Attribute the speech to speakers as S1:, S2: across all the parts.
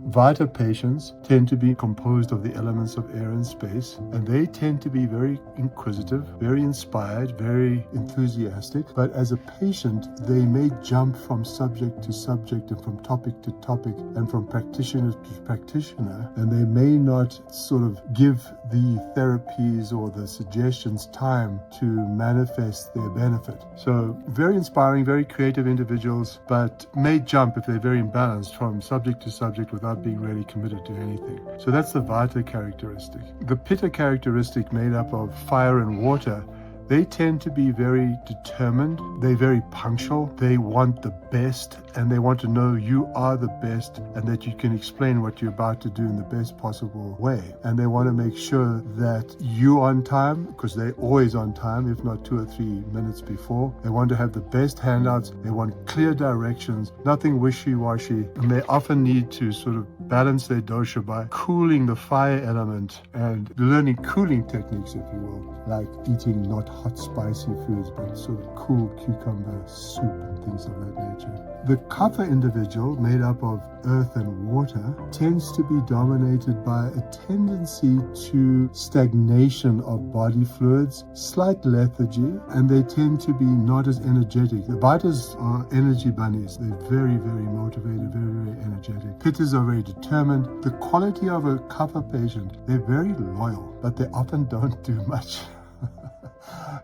S1: Vata patients tend to be composed of the elements of air and space, and they tend to be very inquisitive, very inspired, very enthusiastic. But as a patient, they may jump from subject to subject and from topic to topic and from practitioner to practitioner, and they may not sort of give the therapies or the suggestions time to manifest their benefit. So very inspiring, very creative individuals, but may jump if they're very imbalanced from subject to subject without being really committed to anything. So that's the vata characteristic. The pitta characteristic, made up of fire and water, they tend to be very determined, they're very punctual, they want the best, and they want to know you are the best and that you can explain what you're about to do in the best possible way. And they want to make sure that you're on time, because they're always on time, if not 2 or 3 minutes before. They want to have the best handouts, they want clear directions, nothing wishy-washy, and they often need to sort of balance their dosha by cooling the fire element and learning cooling techniques, if you will, like eating not hot spicy foods, but sort of cool cucumber soup and things of that nature. The kapha individual, made up of earth and water, tends to be dominated by a tendency to stagnation of body fluids, slight lethargy, and they tend to be not as energetic. The vatas are energy bunnies. They're very, very motivated, very, very energetic. Pittas are very determined. The quality of a kapha patient, they're very loyal, but they often don't do much.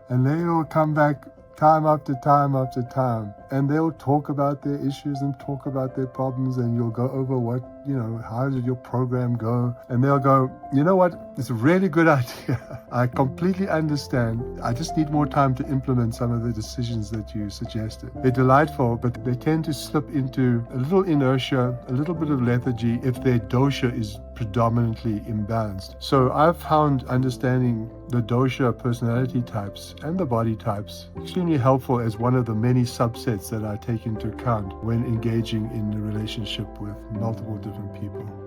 S1: And they will come back time after time after time, and they'll talk about their issues and talk about their problems, and you'll go over how did your program go? And they'll go, you know what, it's a really good idea. I completely understand. I just need more time to implement some of the decisions that you suggested. They're delightful, but they tend to slip into a little inertia, a little bit of lethargy if their dosha is predominantly imbalanced. So I've found understanding the dosha personality types and the body types extremely helpful as one of the many subsets that I take into account when engaging in a relationship with multiple different people.